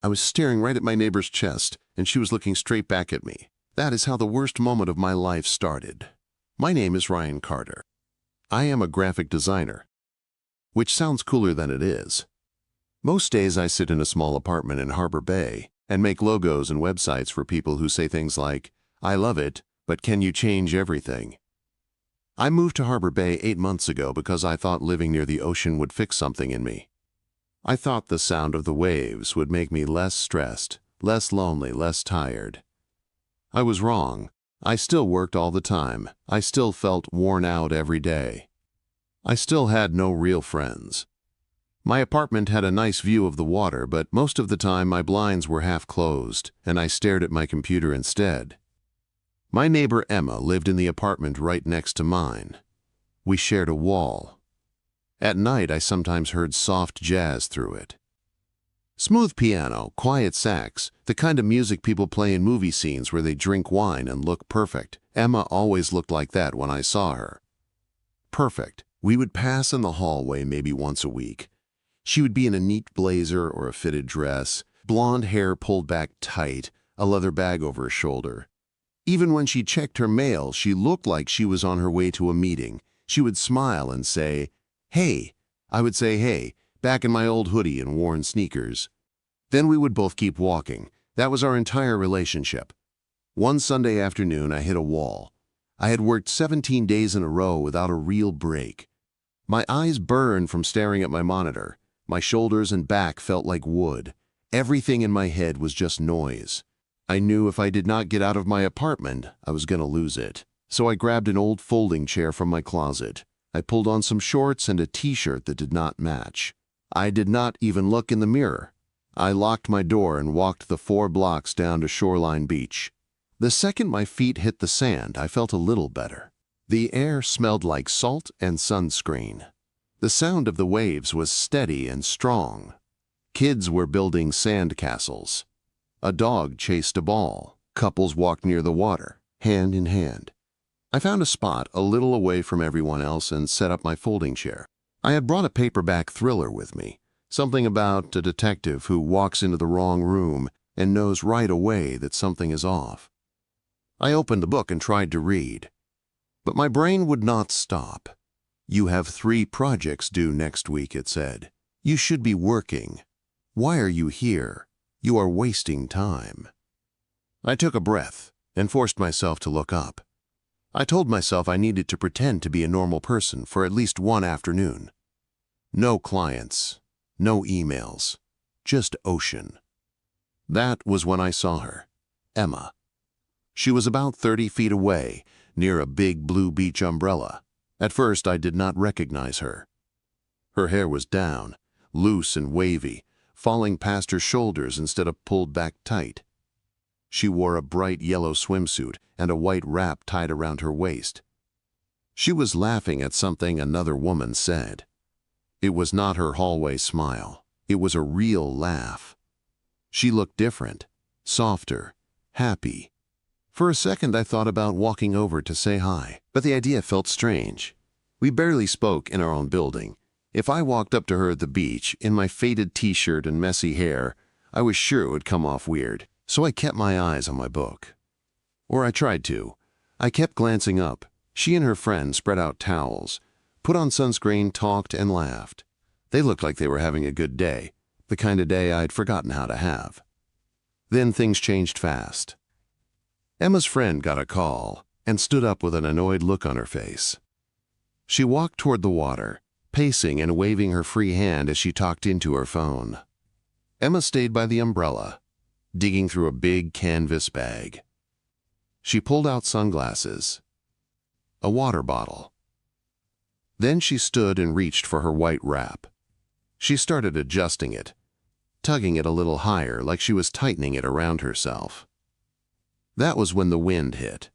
I was staring right at my neighbor's chest, and she was looking straight back at me. That is how the worst moment of my life started. My name is Ryan Carter. I am a graphic designer, which sounds cooler than it is. Most days I sit in a small apartment in Harbor Bay and make logos and websites for people who say things like, "I love it, but can you change everything?" I moved to Harbor Bay 8 months ago because I thought living near the ocean would fix something in me. I thought the sound of the waves would make me less stressed, less lonely, less tired. I was wrong. I still worked all the time. I still felt worn out every day. I still had no real friends. My apartment had a nice view of the water, but most of the time my blinds were half closed, and I stared at my computer instead. My neighbor Emma lived in the apartment right next to mine. We shared a wall. At night, I sometimes heard soft jazz through it. Smooth piano, quiet sax, the kind of music people play in movie scenes where they drink wine and look perfect. Emma always looked like that when I saw her. Perfect. We would pass in the hallway maybe once a week. She would be in a neat blazer or a fitted dress, blonde hair pulled back tight, a leather bag over her shoulder. Even when she checked her mail, she looked like she was on her way to a meeting. She would smile and say, "Hey." I would say, "Hey," back in my old hoodie and worn sneakers. Then we would both keep walking. That was our entire relationship. One Sunday afternoon, I hit a wall. I had worked 17 days in a row without a real break. My eyes burned from staring at my monitor. My shoulders and back felt like wood. Everything in my head was just noise. I knew if I did not get out of my apartment, I was going to lose it. So I grabbed an old folding chair from my closet. I pulled on some shorts and a t-shirt that did not match. I did not even look in the mirror. I locked my door and walked the 4 blocks down to Shoreline Beach. The second my feet hit the sand, I felt a little better. The air smelled like salt and sunscreen. The sound of the waves was steady and strong. Kids were building sand castles. A dog chased a ball. Couples walked near the water, hand in hand. I found a spot a little away from everyone else and set up my folding chair. I had brought a paperback thriller with me, something about a detective who walks into the wrong room and knows right away that something is off. I opened the book and tried to read, but my brain would not stop. "You have 3 projects due next week," it said. "You should be working. Why are you here? You are wasting time." I took a breath and forced myself to look up. I told myself I needed to pretend to be a normal person for at least one afternoon. No clients, no emails, just ocean. That was when I saw her, Emma. She was about 30 feet away, near a big blue beach umbrella. At first, I did not recognize her. Her hair was down, loose and wavy, falling past her shoulders instead of pulled back tight. She wore a bright yellow swimsuit and a white wrap tied around her waist. She was laughing at something another woman said. It was not her hallway smile. It was a real laugh. She looked different, softer, happy. For a second, I thought about walking over to say hi, but the idea felt strange. We barely spoke in our own building. If I walked up to her at the beach, in my faded t-shirt and messy hair, I was sure it would come off weird. So I kept my eyes on my book. Or I tried to. I kept glancing up. She and her friend spread out towels, put on sunscreen, talked, and laughed. They looked like they were having a good day, the kind of day I'd forgotten how to have. Then things changed fast. Emma's friend got a call and stood up with an annoyed look on her face. She walked toward the water, pacing and waving her free hand as she talked into her phone. Emma stayed by the umbrella, digging through a big canvas bag. She pulled out sunglasses, a water bottle. Then she stood and reached for her white wrap. She started adjusting it, tugging it a little higher like she was tightening it around herself. That was when the wind hit.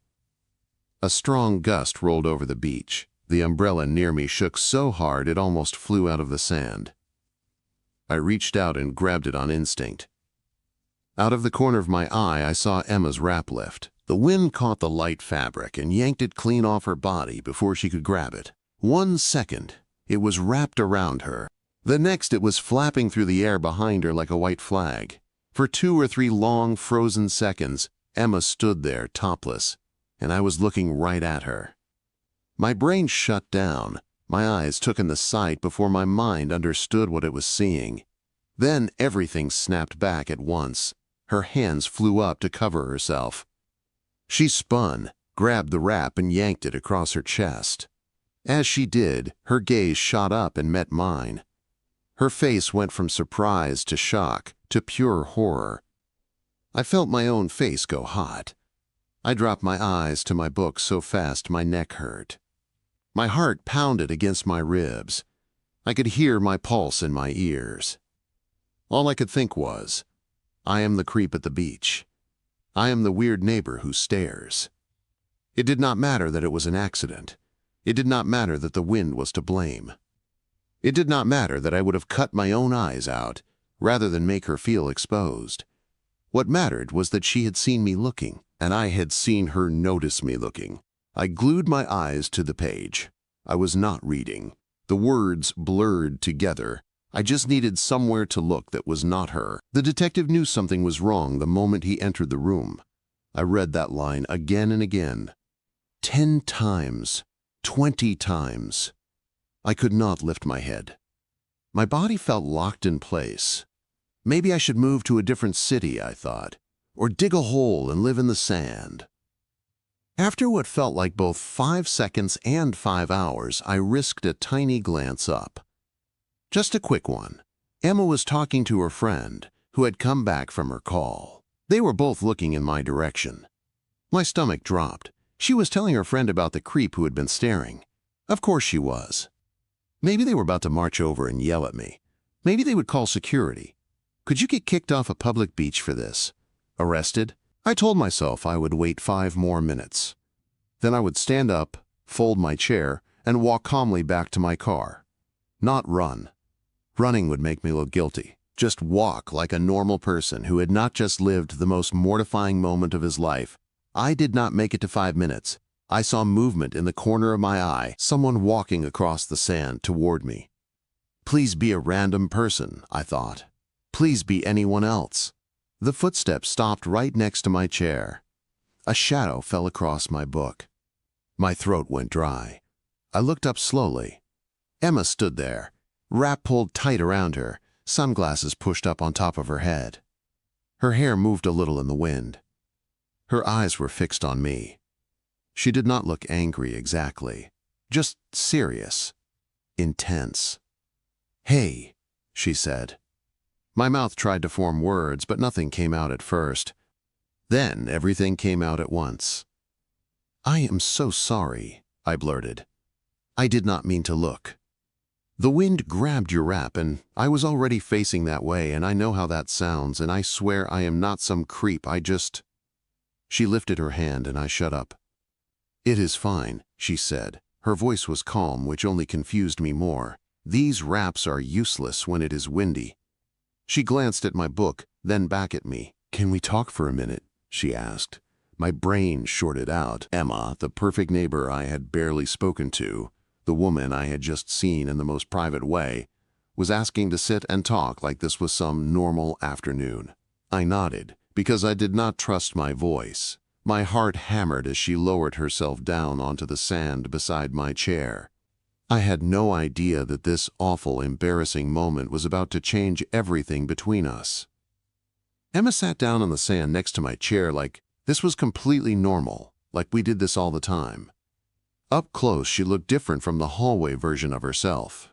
A strong gust rolled over the beach. The umbrella near me shook so hard it almost flew out of the sand. I reached out and grabbed it on instinct. Out of the corner of my eye, I saw Emma's wrap lift. The wind caught the light fabric and yanked it clean off her body before she could grab it. 1 second, it was wrapped around her. The next, it was flapping through the air behind her like a white flag. For 2 or 3 long, frozen seconds, Emma stood there, topless, and I was looking right at her. My brain shut down. My eyes took in the sight before my mind understood what it was seeing. Then everything snapped back at once. Her hands flew up to cover herself. She spun, grabbed the wrap, and yanked it across her chest. As she did, her gaze shot up and met mine. Her face went from surprise to shock to pure horror. I felt my own face go hot. I dropped my eyes to my book so fast my neck hurt. My heart pounded against my ribs. I could hear my pulse in my ears. All I could think was, I am the creep at the beach. I am the weird neighbor who stares. It did not matter that it was an accident. It did not matter that the wind was to blame. It did not matter that I would have cut my own eyes out rather than make her feel exposed. What mattered was that she had seen me looking, and I had seen her notice me looking. I glued my eyes to the page. I was not reading. The words blurred together. I just needed somewhere to look that was not her. The detective knew something was wrong the moment he entered the room. I read that line again and again. 10 times. 20 times. I could not lift my head. My body felt locked in place. Maybe I should move to a different city, I thought, or dig a hole and live in the sand. After what felt like both 5 seconds and 5 hours, I risked a tiny glance up. Just a quick one. Emma was talking to her friend, who had come back from her call. They were both looking in my direction. My stomach dropped. She was telling her friend about the creep who had been staring. Of course she was. Maybe they were about to march over and yell at me. Maybe they would call security. Could you get kicked off a public beach for this? Arrested? I told myself I would wait 5 more minutes. Then I would stand up, fold my chair, and walk calmly back to my car. Not run. Running would make me look guilty. Just walk like a normal person who had not just lived the most mortifying moment of his life. I did not make it to 5 minutes. I saw movement in the corner of my eye, someone walking across the sand toward me. Please be a random person, I thought. Please be anyone else. The footsteps stopped right next to my chair. A shadow fell across my book. My throat went dry. I looked up slowly. Emma stood there, wrap pulled tight around her, sunglasses pushed up on top of her head. Her hair moved a little in the wind. Her eyes were fixed on me. She did not look angry exactly, just serious, intense. "Hey," she said. My mouth tried to form words, but nothing came out at first. Then everything came out at once. "I am so sorry," I blurted. "I did not mean to look." "The wind grabbed your wrap, and I was already facing that way, and I know how that sounds, and I swear I am not some creep, I just—" She lifted her hand, and I shut up. "It is fine," she said. Her voice was calm, which only confused me more. "These wraps are useless when it is windy." She glanced at my book, then back at me. "Can we talk for a minute?" she asked. My brain shorted out. Emma, the perfect neighbor I had barely spoken to, the woman I had just seen in the most private way, was asking to sit and talk like this was some normal afternoon. I nodded, because I did not trust my voice. My heart hammered as she lowered herself down onto the sand beside my chair. I had no idea that this awful, embarrassing moment was about to change everything between us. Emma sat down on the sand next to my chair like this was completely normal, like we did this all the time. Up close, she looked different from the hallway version of herself.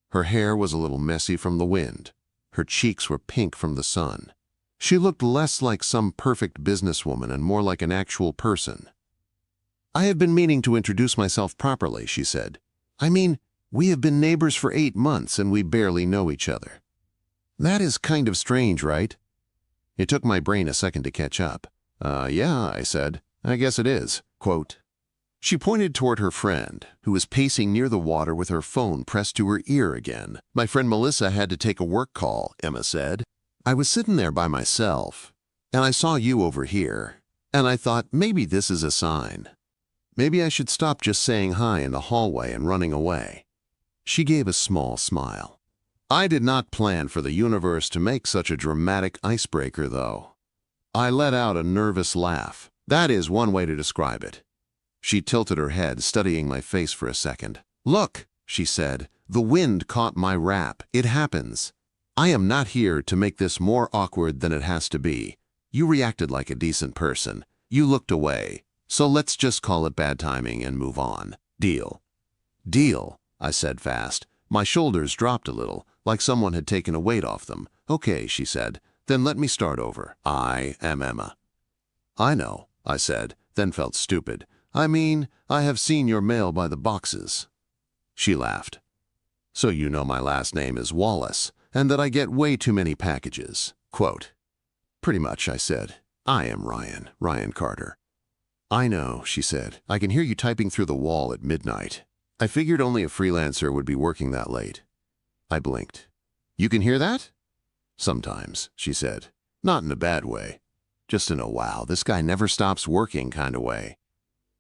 Her hair was a little messy from the wind. Her cheeks were pink from the sun. She looked less like some perfect businesswoman and more like an actual person. "I have been meaning to introduce myself properly," she said. "I mean, we have been neighbors for 8 months and we barely know each other." "That is kind of strange, right?" It took my brain a second to catch up. Yeah, I said. "I guess it is." Quote. She pointed toward her friend, who was pacing near the water with her phone pressed to her ear again. "My friend Melissa had to take a work call," Emma said. "I was sitting there by myself, and I saw you over here, and I thought maybe this is a sign. Maybe I should stop just saying hi in the hallway and running away." She gave a small smile. I did not plan for the universe to make such a dramatic icebreaker, though. I let out a nervous laugh. That is one way to describe it. She tilted her head, studying my face for a second. "Look," she said, "the wind caught my wrap. It happens. I am not here to make this more awkward than it has to be. You reacted like a decent person. You looked away. So let's just call it bad timing and move on. Deal." "Deal," I said fast. My shoulders dropped a little, like someone had taken a weight off them. "Okay," she said. "Then let me start over. I am Emma." "I know," I said, then felt stupid. "I mean, I have seen your mail by the boxes." She laughed. "So you know my last name is Wallace, and that I get way too many packages." Quote. "Pretty much," I said. "I am Ryan Carter." "I know," she said. "I can hear you typing through the wall at midnight. I figured only a freelancer would be working that late." I blinked. "You can hear that?" "Sometimes," she said. "Not in a bad way. Just in a wow, this guy never stops working kind of way."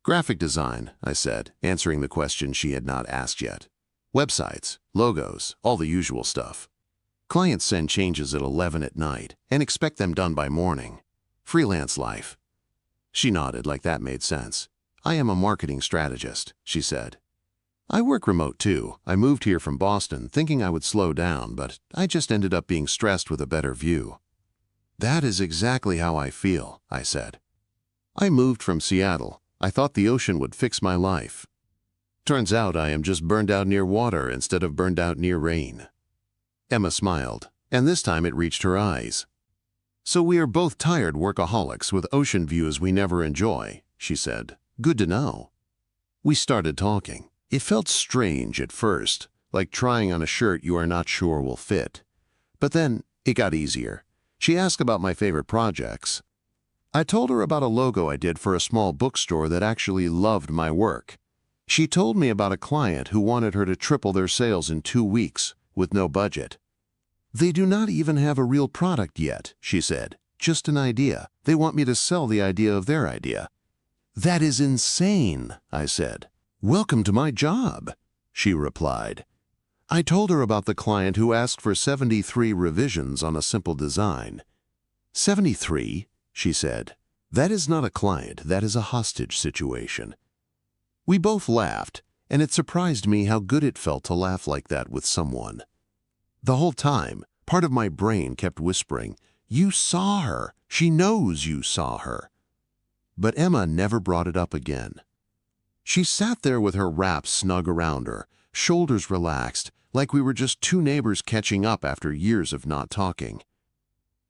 "Graphic design," I said, answering the question she had not asked yet. "Websites, logos, all the usual stuff. Clients send changes at 11 at night and expect them done by morning. Freelance life." She nodded like that made sense. "I am a marketing strategist," she said. "I work remote too. I moved here from Boston thinking I would slow down, but I just ended up being stressed with a better view." "That is exactly how I feel," I said. "I moved from Seattle. I thought the ocean would fix my life. Turns out I am just burned out near water instead of burned out near rain." Emma smiled, and this time it reached her eyes. "So we are both tired workaholics with ocean views we never enjoy," she said. "Good to know." We started talking. It felt strange at first, like trying on a shirt you are not sure will fit. But then it got easier. She asked about my favorite projects. I told her about a logo I did for a small bookstore that actually loved my work. She told me about a client who wanted her to triple their sales in 2 weeks, with no budget. "They do not even have a real product yet," she said. "Just an idea. They want me to sell the idea of their idea." "That is insane," I said. "Welcome to my job," she replied. I told her about the client who asked for 73 revisions on a simple design. 73? She said. "That is not a client, that is a hostage situation." We both laughed, and it surprised me how good it felt to laugh like that with someone. The whole time, part of my brain kept whispering, "You saw her. She knows you saw her." But Emma never brought it up again. She sat there with her wrap snug around her, shoulders relaxed, like we were just two neighbors catching up after years of not talking.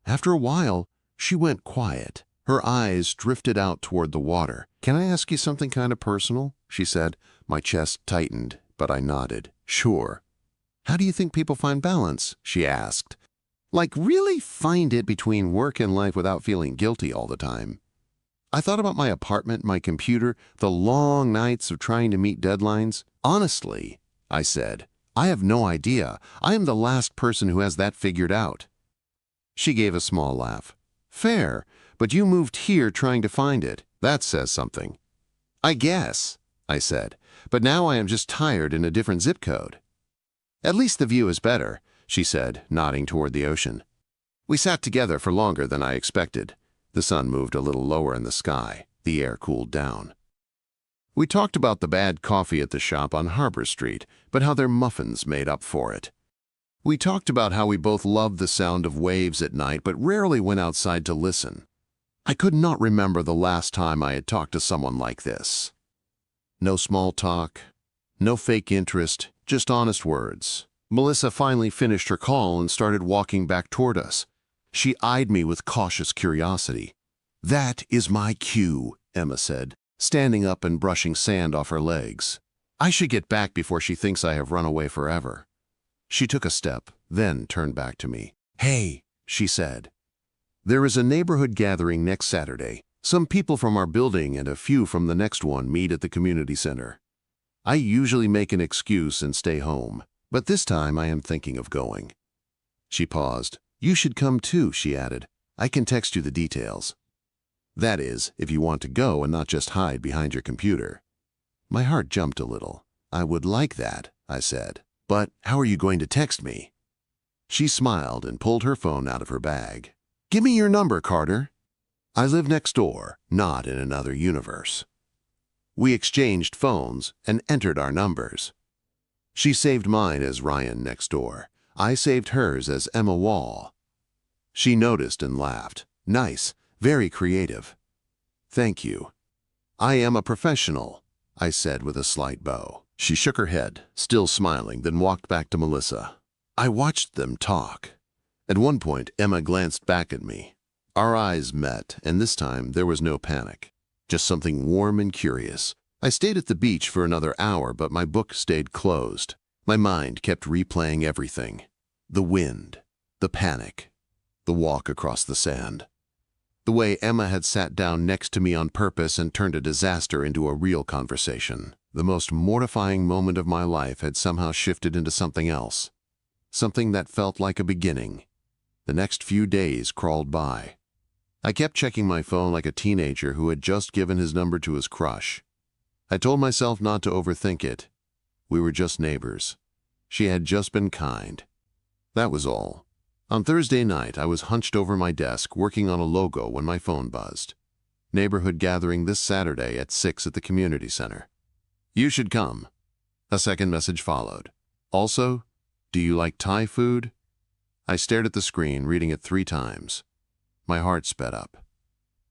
After a while, she went quiet. Her eyes drifted out toward the water. "Can I ask you something kind of personal?" she said. My chest tightened, but I nodded. "Sure." "How do you think people find balance?" she asked. "Like really find it between work and life without feeling guilty all the time?" I thought about my apartment, my computer, the long nights of trying to meet deadlines. "Honestly," I said, "I have no idea. I am the last person who has that figured out." She gave a small laugh. "Fair, but you moved here trying to find it. That says something." "I guess," I said, "but now I am just tired in a different zip code." "At least the view is better," she said, nodding toward the ocean. We sat together for longer than I expected. The sun moved a little lower in the sky. The air cooled down. We talked about the bad coffee at the shop on Harbor Street, but how their muffins made up for it. We talked about how we both loved the sound of waves at night but rarely went outside to listen. I could not remember the last time I had talked to someone like this. No small talk, no fake interest, just honest words. Melissa finally finished her call and started walking back toward us. She eyed me with cautious curiosity. "That is my cue," Emma said, standing up and brushing sand off her legs. "I should get back before she thinks I have run away forever." She took a step, then turned back to me. "Hey," she said. "There is a neighborhood gathering next Saturday. Some people from our building and a few from the next one meet at the community center. I usually make an excuse and stay home, but this time I am thinking of going." She paused. "You should come too," she added. "I can text you the details. That is, if you want to go and not just hide behind your computer." My heart jumped a little. "I would like that," I said. "But how are you going to text me?" She smiled and pulled her phone out of her bag. "Give me your number, Carter." I live next door, not in another universe. We exchanged phones and entered our numbers. She saved mine as Ryan next door. I saved hers as Emma Wall. She noticed and laughed. "Nice, very creative." "Thank you." "I am a professional," I said with a slight bow. She shook her head, still smiling, then walked back to Melissa. I watched them talk. At one point, Emma glanced back at me. Our eyes met, and this time there was no panic, just something warm and curious. I stayed at the beach for another hour, but my book stayed closed. My mind kept replaying everything. The wind, the panic, the walk across the sand. The way Emma had sat down next to me on purpose and turned a disaster into a real conversation. The most mortifying moment of my life had somehow shifted into something else. Something that felt like a beginning. The next few days crawled by. I kept checking my phone like a teenager who had just given his number to his crush. I told myself not to overthink it. We were just neighbors. She had just been kind. That was all. On Thursday night, I was hunched over my desk working on a logo when my phone buzzed. "Neighborhood gathering this Saturday at 6 at the community center. You should come." A second message followed. "Also, do you like Thai food?" I stared at the screen, reading it 3 times. My heart sped up.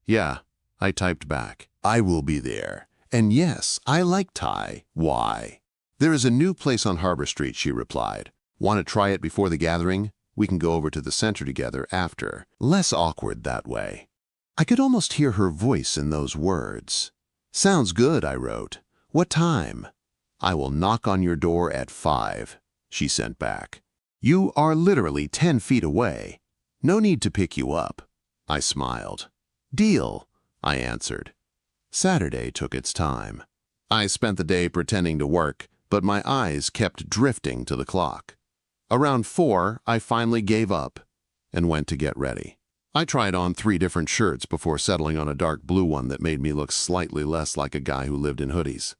"Yeah," I typed back. "I will be there. And yes, I like Thai. Why?" "There is a new place on Harbor Street," she replied. "Want to try it before the gathering? We can go over to the center together after. Less awkward that way." I could almost hear her voice in those words. "Sounds good," I wrote. "What time?" "I will knock on your door at 5, she sent back. "You are literally 10 feet away. No need to pick you up." I smiled. "Deal," I answered. Saturday took its time. I spent the day pretending to work, but my eyes kept drifting to the clock. Around 4, I finally gave up and went to get ready. I tried on 3 different shirts before settling on a dark blue one that made me look slightly less like a guy who lived in hoodies.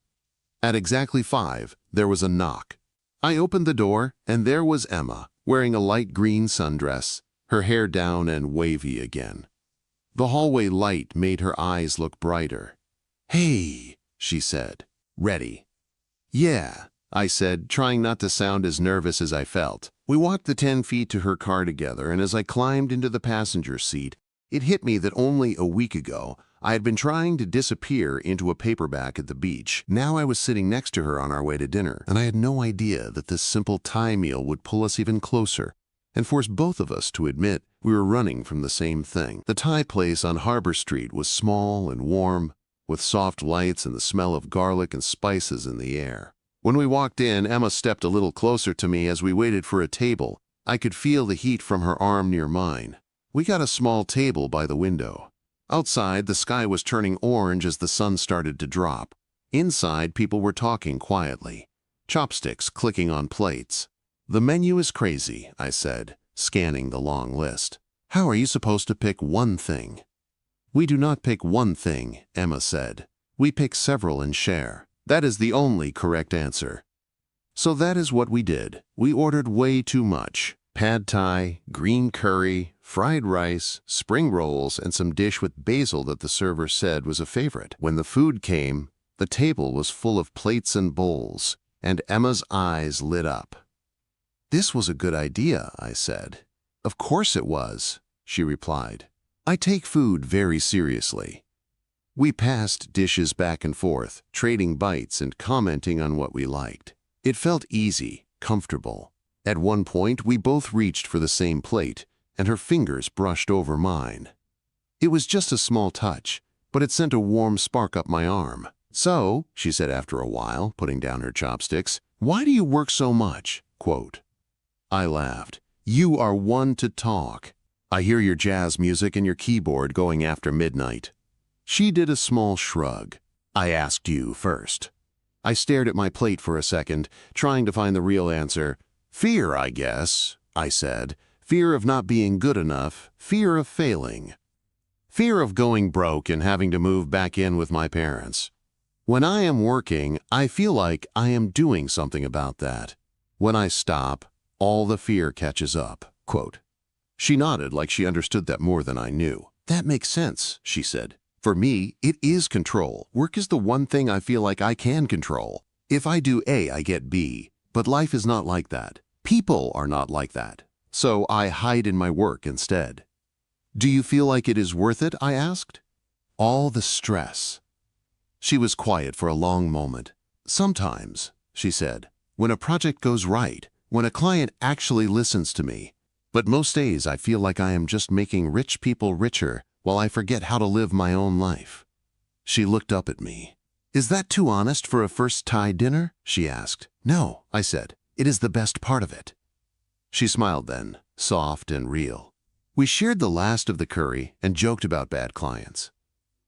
At exactly 5, there was a knock. I opened the door, and there was Emma, wearing a light green sundress, her hair down and wavy again. The hallway light made her eyes look brighter. "Hey," she said. "Ready?" "Yeah," I said, trying not to sound as nervous as I felt. We walked the 10 feet to her car together, and as I climbed into the passenger seat, it hit me that only a week ago, I had been trying to disappear into a paperback at the beach. Now I was sitting next to her on our way to dinner, and I had no idea that this simple Thai meal would pull us even closer and force both of us to admit we were running from the same thing. The Thai place on Harbor Street was small and warm, with soft lights and the smell of garlic and spices in the air. When we walked in, Emma stepped a little closer to me as we waited for a table. I could feel the heat from her arm near mine. We got a small table by the window. Outside, the sky was turning orange as the sun started to drop. Inside, people were talking quietly, chopsticks clicking on plates. "The menu is crazy," I said, scanning the long list. "How are you supposed to pick one thing?" "We do not pick one thing," Emma said. "We pick several and share. That is the only correct answer." So that is what we did. We ordered way too much. Pad Thai, green curry, fried rice, spring rolls, and some dish with basil that the server said was a favorite. When the food came, the table was full of plates and bowls, and Emma's eyes lit up. "This was a good idea," I said. "Of course it was," she replied. "I take food very seriously." We passed dishes back and forth, trading bites and commenting on what we liked. It felt easy, comfortable. At one point, we both reached for the same plate, and her fingers brushed over mine. It was just a small touch, but it sent a warm spark up my arm. "So," she said after a while, putting down her chopsticks, "why do you work so much?" Quote. I laughed. "You are one to talk. I hear your jazz music and your keyboard going after midnight." She did a small shrug. "I asked you first." I stared at my plate for a second, trying to find the real answer. "Fear, I guess," I said. "Fear of not being good enough, fear of failing. Fear of going broke and having to move back in with my parents. When I am working, I feel like I am doing something about that. When I stop, All the fear catches up. Quote. She nodded like she understood that more than I knew. That makes sense, she said. For me, it is control. Work is the one thing I feel like I can control. If I do A, I get B. But life is not like that. People are not like that. So I hide in my work instead. Do you feel like it is worth it? I asked. All the stress. She was quiet for a long moment. Sometimes, she said, when a project goes right, when a client actually listens to me. But most days I feel like I am just making rich people richer while I forget how to live my own life. She looked up at me. Is that too honest for a first Thai dinner? She asked. No, I said. It is the best part of it. She smiled then, soft and real. We shared the last of the curry and joked about bad clients.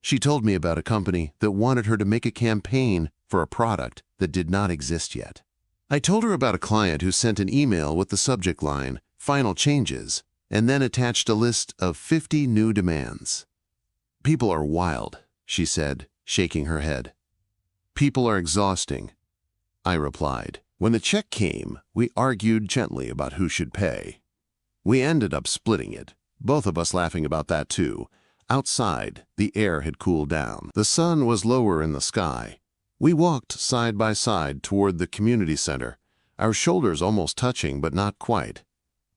She told me about a company that wanted her to make a campaign for a product that did not exist yet. I told her about a client who sent an email with the subject line, "Final changes," and then attached a list of 50 new demands. People are wild, she said, shaking her head. People are exhausting, I replied. When the check came, we argued gently about who should pay. We ended up splitting it, both of us laughing about that too. Outside, the air had cooled down. The sun was lower in the sky. We walked side by side toward the community center, our shoulders almost touching but not quite.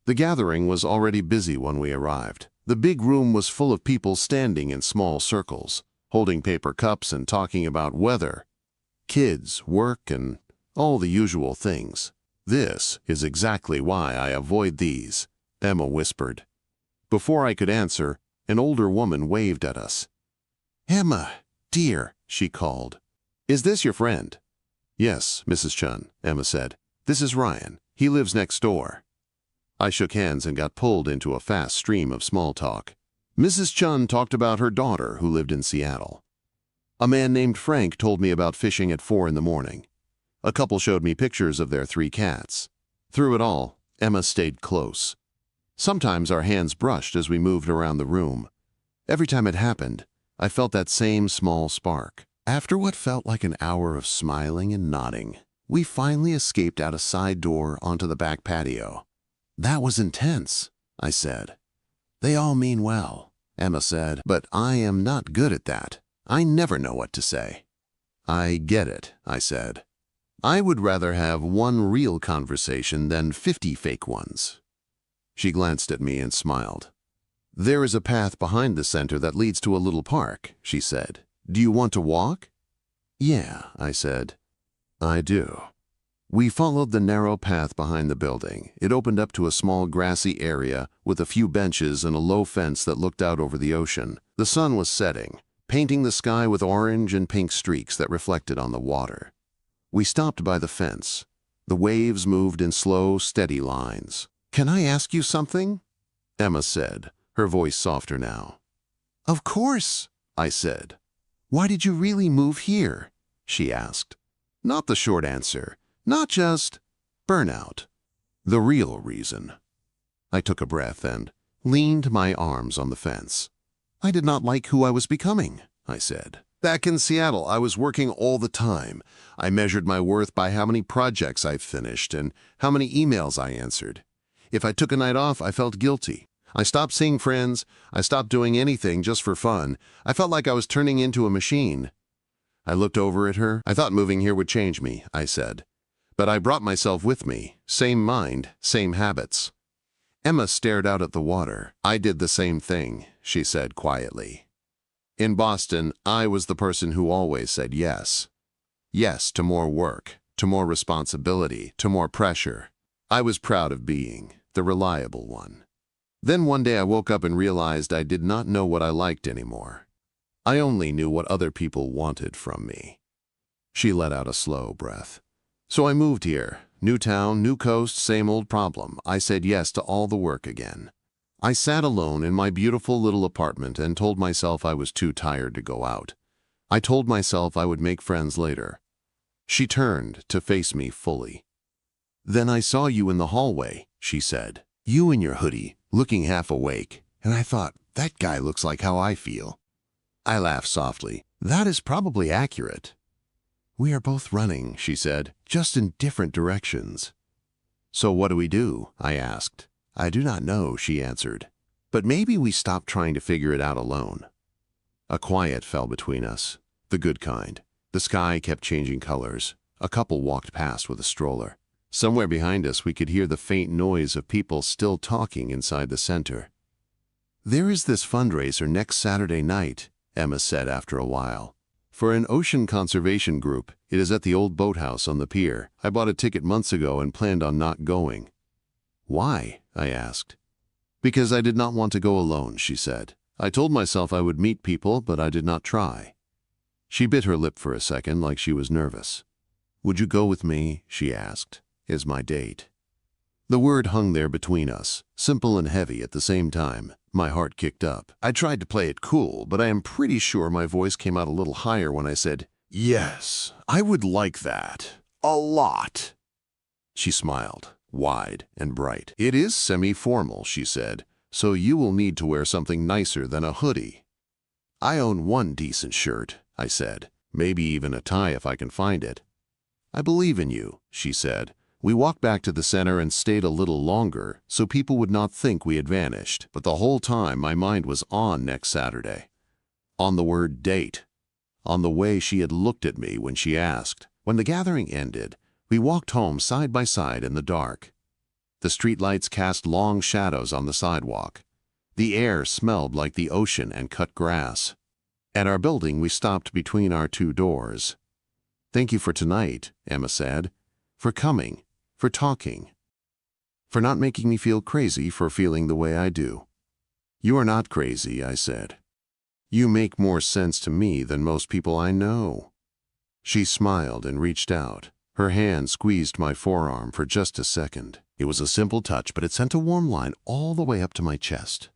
The gathering was already busy when we arrived. The big room was full of people standing in small circles, holding paper cups and talking about weather, kids, work, and all the usual things. This is exactly why I avoid these, Emma whispered. Before I could answer, an older woman waved at us. Emma, dear, she called. Is this your friend? Yes, Mrs. Chun, Emma said. This is Ryan. He lives next door. I shook hands and got pulled into a fast stream of small talk. Mrs. Chun talked about her daughter who lived in Seattle. A man named Frank told me about fishing at 4 in the morning. A couple showed me pictures of their 3 cats. Through it all, Emma stayed close. Sometimes our hands brushed as we moved around the room. Every time it happened, I felt that same small spark. After what felt like an hour of smiling and nodding, we finally escaped out a side door onto the back patio. That was intense, I said. They all mean well, Emma said, but I am not good at that. I never know what to say. I get it, I said. I would rather have one real conversation than 50 fake ones. She glanced at me and smiled. There is a path behind the center that leads to a little park, she said. Do you want to walk? Yeah, I said. I do. We followed the narrow path behind the building. It opened up to a small grassy area with a few benches and a low fence that looked out over the ocean. The sun was setting, painting the sky with orange and pink streaks that reflected on the water. We stopped by the fence. The waves moved in slow, steady lines. Can I ask you something? Emma said, her voice softer now. Of course, I said. Why did you really move here? She asked. Not the short answer. Not just burnout. The real reason. I took a breath and leaned my arms on the fence. I did not like who I was becoming, I said. Back in Seattle, I was working all the time. I measured my worth by how many projects I finished and how many emails I answered. If I took a night off, I felt guilty. I stopped seeing friends. I stopped doing anything just for fun. I felt like I was turning into a machine. I looked over at her. I thought moving here would change me, I said. But I brought myself with me. Same mind, same habits. Emma stared out at the water. I did the same thing, she said quietly. In Boston, I was the person who always said yes. Yes to more work, to more responsibility, to more pressure. I was proud of being the reliable one. Then one day I woke up and realized I did not know what I liked anymore. I only knew what other people wanted from me. She let out a slow breath. So I moved here. New town, new coast, same old problem. I said yes to all the work again. I sat alone in my beautiful little apartment and told myself I was too tired to go out. I told myself I would make friends later. She turned to face me fully. Then I saw you in the hallway, she said. You in your hoodie, looking half awake, and I thought, that guy looks like how I feel. I laughed softly. That is probably accurate. We are both running, she said, just in different directions. "So what do we do?" I asked. "I do not know," she answered. "But maybe we stop trying to figure it out alone." A quiet fell between us, the good kind. The sky kept changing colors. A couple walked past with a stroller. Somewhere behind us we could hear the faint noise of people still talking inside the center. "There is this fundraiser next Saturday night," Emma said after a while. "For an ocean conservation group. It is at the old boathouse on the pier. I bought a ticket months ago and planned on not going." "Why?" I asked. "Because I did not want to go alone," she said. "I told myself I would meet people, but I did not try." She bit her lip for a second like she was nervous. "Would you go with me?" she asked. "Is my date." The word hung there between us, simple and heavy at the same time. My heart kicked up. I tried to play it cool, but I am pretty sure my voice came out a little higher when I said, "Yes, I would like that. A lot." She smiled, wide and bright. "It is semi-formal," she said, "so you will need to wear something nicer than a hoodie." "I own one decent shirt," I said. "Maybe even a tie if I can find it." "I believe in you," she said. We walked back to the center and stayed a little longer so people would not think we had vanished. But the whole time my mind was on next Saturday. On the word date. On the way she had looked at me when she asked. When the gathering ended, we walked home side by side in the dark. The streetlights cast long shadows on the sidewalk. The air smelled like the ocean and cut grass. At our building, we stopped between our two doors. "Thank you for tonight," Emma said. "For coming. For talking. For not making me feel crazy for feeling the way I do." "You are not crazy," I said. "You make more sense to me than most people I know." She smiled and reached out. Her hand squeezed my forearm for just a second. It was a simple touch, but it sent a warm line all the way up to my chest.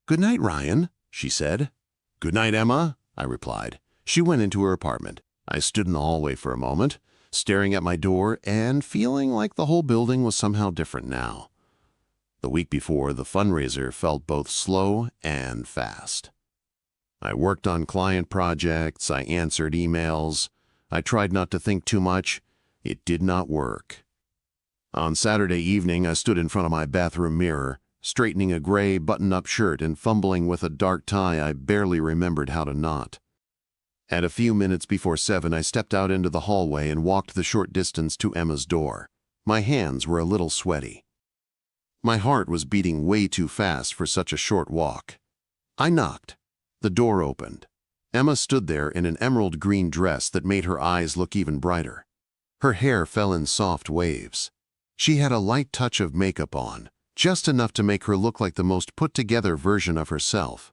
"Good night, Ryan," she said. "Good night, Emma," I replied. She went into her apartment. I stood in the hallway for a moment, staring at my door and feeling like the whole building was somehow different now. The week before, the fundraiser felt both slow and fast. I worked on client projects, I answered emails, I tried not to think too much. It did not work. On Saturday evening, I stood in front of my bathroom mirror, straightening a gray button-up shirt and fumbling with a dark tie I barely remembered how to knot. At a few minutes before 7, I stepped out into the hallway and walked the short distance to Emma's door. My hands were a little sweaty. My heart was beating way too fast for such a short walk. I knocked. The door opened. Emma stood there in an emerald green dress that made her eyes look even brighter. Her hair fell in soft waves. She had a light touch of makeup on, just enough to make her look like the most put-together version of herself.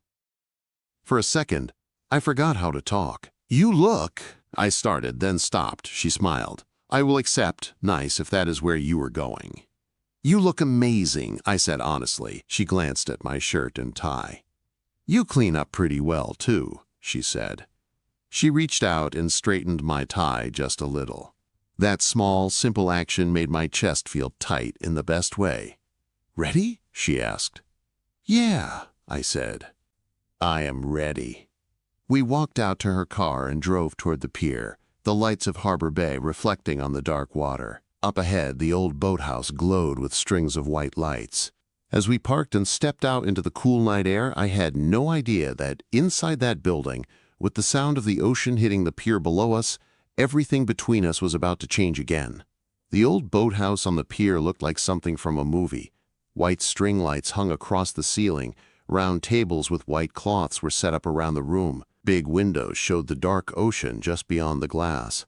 For a second, I forgot how to talk. "You look," I started, then stopped. She smiled. "I will accept, nice, if that is where you were going." "You look amazing," I said honestly. She glanced at my shirt and tie. "You clean up pretty well, too," she said. She reached out and straightened my tie just a little. That small, simple action made my chest feel tight in the best way. "Ready?" she asked. "Yeah," I said. "I am ready." We walked out to her car and drove toward the pier, the lights of Harbor Bay reflecting on the dark water. Up ahead, the old boathouse glowed with strings of white lights. As we parked and stepped out into the cool night air, I had no idea that inside that building, with the sound of the ocean hitting the pier below us, everything between us was about to change again. The old boathouse on the pier looked like something from a movie. White string lights hung across the ceiling. Round tables with white cloths were set up around the room. Big windows showed the dark ocean just beyond the glass.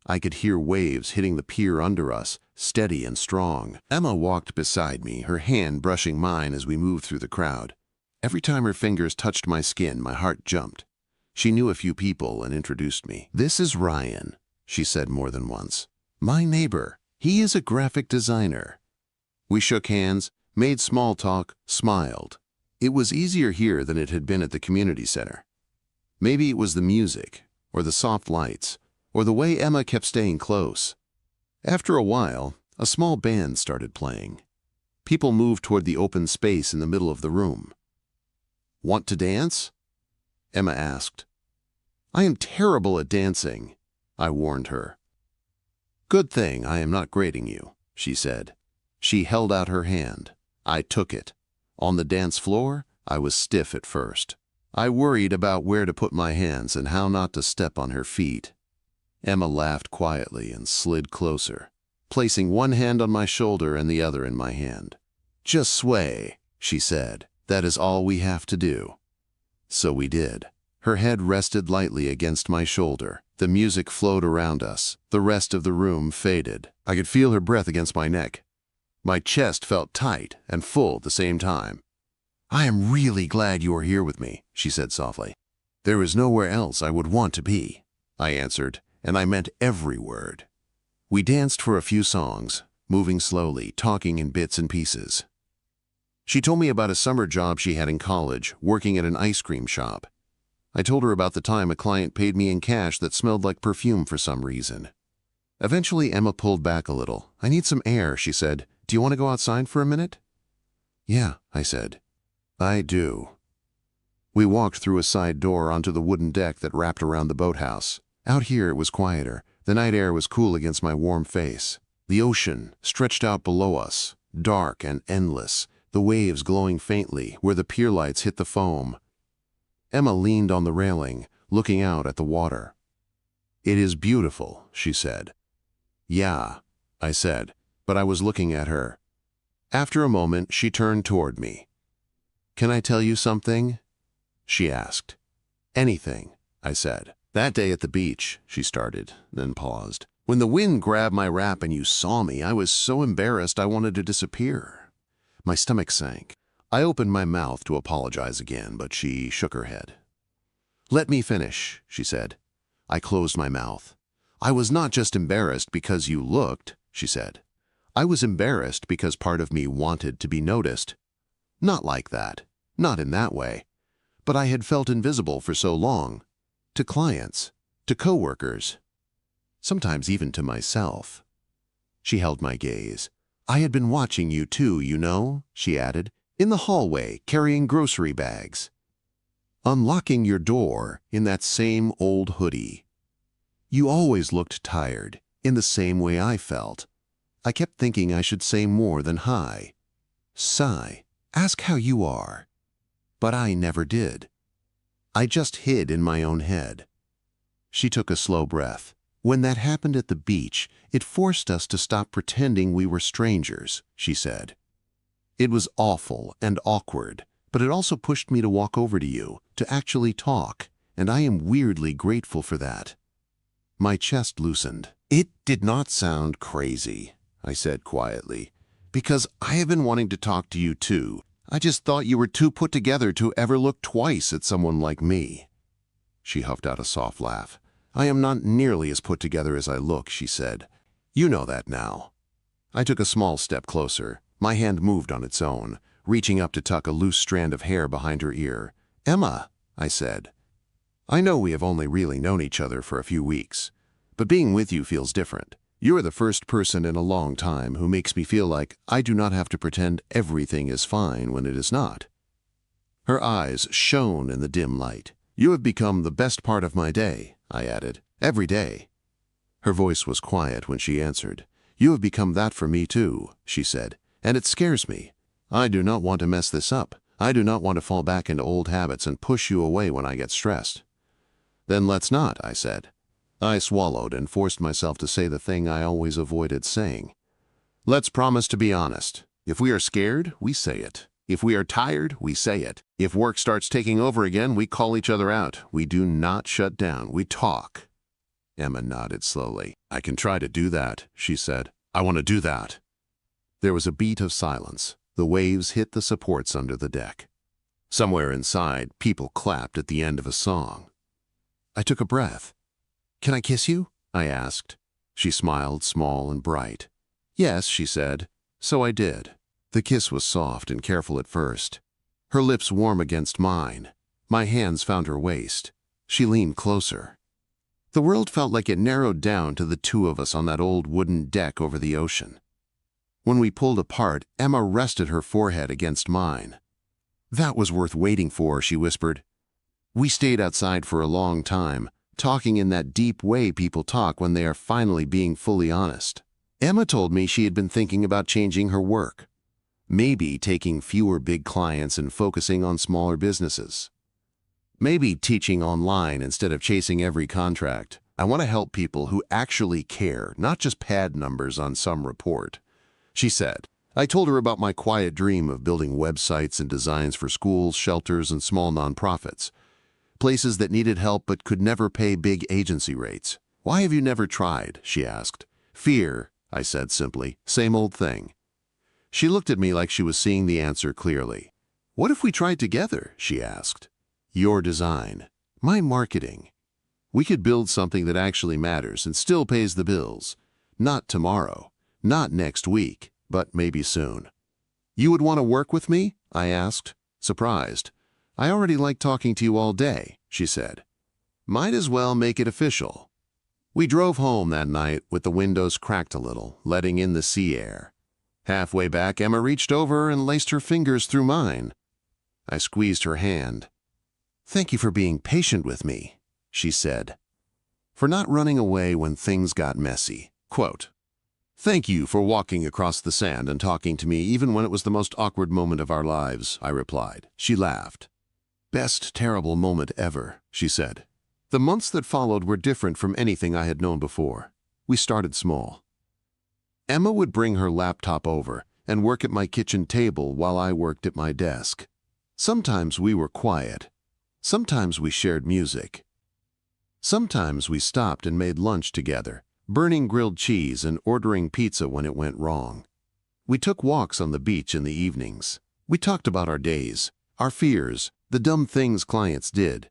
I could hear waves hitting the pier under us, steady and strong. Emma walked beside me, her hand brushing mine as we moved through the crowd. Every time her fingers touched my skin, my heart jumped. She knew a few people and introduced me. "This is Ryan," she said more than once. "My neighbor. He is a graphic designer." We shook hands, made small talk, smiled. It was easier here than it had been at the community center. Maybe it was the music, or the soft lights, or the way Emma kept staying close. After a while, a small band started playing. People moved toward the open space in the middle of the room. "Want to dance?" Emma asked. "I am terrible at dancing," I warned her. "Good thing I am not grading you," she said. She held out her hand. I took it. On the dance floor, I was stiff at first. I worried about where to put my hands and how not to step on her feet. Emma laughed quietly and slid closer, placing one hand on my shoulder and the other in my hand. "Just sway," she said. "That is all we have to do." So we did. Her head rested lightly against my shoulder. The music flowed around us. The rest of the room faded. I could feel her breath against my neck. My chest felt tight and full at the same time. "I am really glad you are here with me," she said softly. "There is nowhere else I would want to be," I answered, and I meant every word. We danced for a few songs, moving slowly, talking in bits and pieces. She told me about a summer job she had in college, working at an ice cream shop. I told her about the time a client paid me in cash that smelled like perfume for some reason. Eventually, Emma pulled back a little. "I need some air," she said. "Do you want to go outside for a minute?" "Yeah," I said. "I do." We walked through a side door onto the wooden deck that wrapped around the boathouse. Out here it was quieter. The night air was cool against my warm face. The ocean stretched out below us, dark and endless, the waves glowing faintly where the pier lights hit the foam. Emma leaned on the railing, looking out at the water. "It is beautiful," she said. "Yeah," I said, but I was looking at her. After a moment, she turned toward me. "Can I tell you something?" she asked. "Anything," I said. "That day at the beach," she started, then paused. "When the wind grabbed my wrap and you saw me, I was so embarrassed I wanted to disappear." My stomach sank. I opened my mouth to apologize again, but she shook her head. "Let me finish," she said. I closed my mouth. "I was not just embarrassed because you looked," she said. "I was embarrassed because part of me wanted to be noticed. Not like that, not in that way. But I had felt invisible for so long. To clients, to coworkers, sometimes even to myself." She held my gaze. "I had been watching you too, you know," she added, "in the hallway, carrying grocery bags. Unlocking your door in that same old hoodie. You always looked tired, in the same way I felt. I kept thinking I should say more than hi. Sigh, ask how you are. But I never did. I just hid in my own head." She took a slow breath. "When that happened at the beach, it forced us to stop pretending we were strangers," she said. "It was awful and awkward, but it also pushed me to walk over to you, to actually talk, and I am weirdly grateful for that." My chest loosened. "It did not sound crazy," I said quietly, "because I have been wanting to talk to you too. I just thought you were too put together to ever look twice at someone like me." She huffed out a soft laugh. "I am not nearly as put together as I look," she said. "You know that now." I took a small step closer. My hand moved on its own, reaching up to tuck a loose strand of hair behind her ear. "Emma," I said, "I know we have only really known each other for a few weeks, but being with you feels different. You are the first person in a long time who makes me feel like I do not have to pretend everything is fine when it is not." Her eyes shone in the dim light. "You have become the best part of my day," I added. "Every day." Her voice was quiet when she answered. "You have become that for me too," she said, "and it scares me. I do not want to mess this up. I do not want to fall back into old habits and push you away when I get stressed." "Then let's not," I said. I swallowed and forced myself to say the thing I always avoided saying. "Let's promise to be honest. If we are scared, we say it. If we are tired, we say it. If work starts taking over again, we call each other out. We do not shut down. We talk." Emma nodded slowly. "I can try to do that," she said. "I want to do that." There was a beat of silence. The waves hit the supports under the deck. Somewhere inside, people clapped at the end of a song. I took a breath. "Can I kiss you?" I asked. She smiled, small and bright. "Yes," she said. So I did. The kiss was soft and careful at first. Her lips warm against mine. My hands found her waist. She leaned closer. The world felt like it narrowed down to the two of us on that old wooden deck over the ocean. When we pulled apart, Emma rested her forehead against mine. "That was worth waiting for," she whispered. "We stayed outside for a long time, talking in that deep way people talk when they are finally being fully honest. Emma told me she had been thinking about changing her work. Maybe taking fewer big clients and focusing on smaller businesses. Maybe teaching online instead of chasing every contract. I want to help people who actually care, not just pad numbers on some report, she said. I told her about my quiet dream of building websites and designs for schools, shelters, and small nonprofits. Places that needed help but could never pay big agency rates. Why have you never tried? She asked. Fear, I said simply. Same old thing. She looked at me like she was seeing the answer clearly. What if we tried together? She asked. Your design, my marketing. We could build something that actually matters and still pays the bills. Not tomorrow, not next week, but maybe soon. You would want to work with me? I asked, surprised. I already like talking to you all day, she said. Might as well make it official. We drove home that night with the windows cracked a little, letting in the sea air. Halfway back, Emma reached over and laced her fingers through mine. I squeezed her hand. Thank you for being patient with me, she said. For not running away when things got messy. Quote, Thank you for walking across the sand and talking to me even when it was the most awkward moment of our lives, I replied. She laughed. Best terrible moment ever, she said. The months that followed were different from anything I had known before. We started small. Emma would bring her laptop over and work at my kitchen table while I worked at my desk. Sometimes we were quiet. Sometimes we shared music. Sometimes we stopped and made lunch together, burning grilled cheese and ordering pizza when it went wrong. We took walks on the beach in the evenings. We talked about our days, our fears, the dumb things clients did,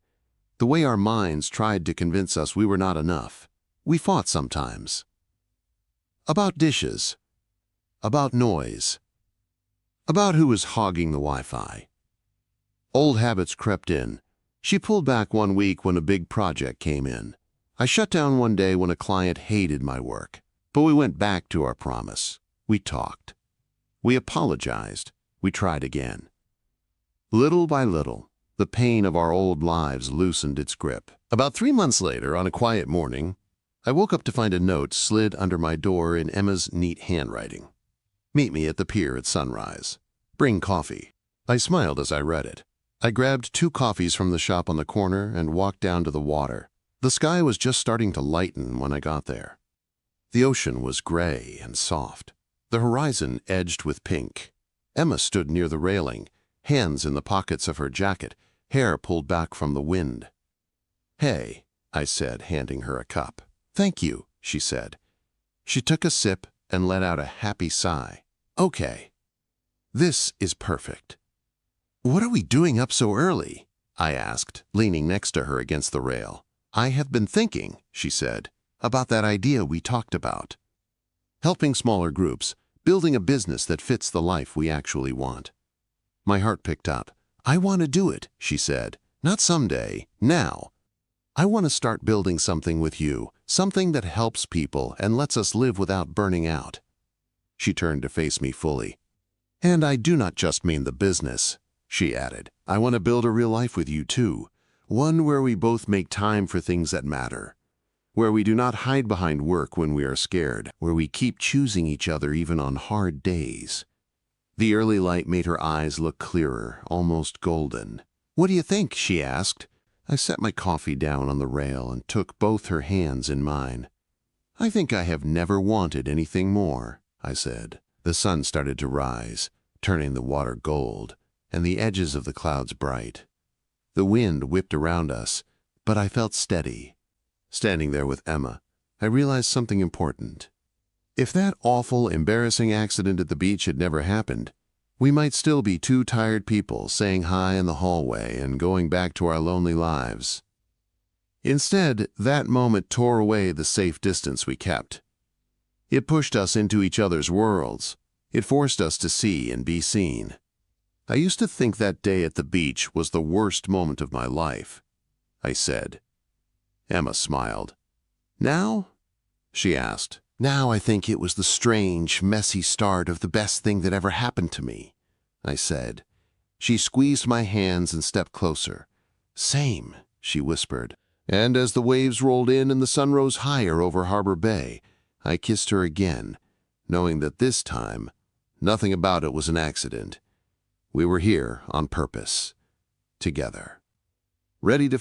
the way our minds tried to convince us we were not enough. We fought sometimes. About dishes. About noise. About who was hogging the Wi-Fi. Old habits crept in. She pulled back one week when a big project came in. I shut down one day when a client hated my work. But we went back to our promise. We talked. We apologized. We tried again. Little by little, the pain of our old lives loosened its grip. About 3 months later, on a quiet morning, I woke up to find a note slid under my door in Emma's neat handwriting. Meet me at the pier at sunrise. Bring coffee. I smiled as I read it. I grabbed 2 coffees from the shop on the corner and walked down to the water. The sky was just starting to lighten when I got there. The ocean was gray and soft, the horizon edged with pink. Emma stood near the railing, hands in the pockets of her jacket, hair pulled back from the wind. Hey, I said, handing her a cup. Thank you, she said. She took a sip and let out a happy sigh. Okay. This is perfect. What are we doing up so early? I asked, leaning next to her against the rail. I have been thinking, she said, about that idea we talked about. Helping smaller groups, building a business that fits the life we actually want. My heart picked up. I want to do it, she said. Not someday, now. I want to start building something with you, something that helps people and lets us live without burning out. She turned to face me fully. And I do not just mean the business, she added. I want to build a real life with you too, one where we both make time for things that matter, where we do not hide behind work when we are scared, where we keep choosing each other even on hard days. The early light made her eyes look clearer, almost golden. What do you think? She asked. I set my coffee down on the rail and took both her hands in mine. I think I have never wanted anything more, I said. The sun started to rise, turning the water gold, and the edges of the clouds bright. The wind whipped around us, but I felt steady. Standing there with Emma, I realized something important. If that awful, embarrassing accident at the beach had never happened, we might still be 2 tired people saying hi in the hallway and going back to our lonely lives. Instead, that moment tore away the safe distance we kept. It pushed us into each other's worlds. It forced us to see and be seen. I used to think that day at the beach was the worst moment of my life, I said. Emma smiled. Now? She asked. Now I think it was the strange, messy start of the best thing that ever happened to me, I said. She squeezed my hands and stepped closer. Same, she whispered. And as the waves rolled in and the sun rose higher over Harbor Bay, I kissed her again, knowing that this time, nothing about it was an accident. We were here on purpose, together, ready to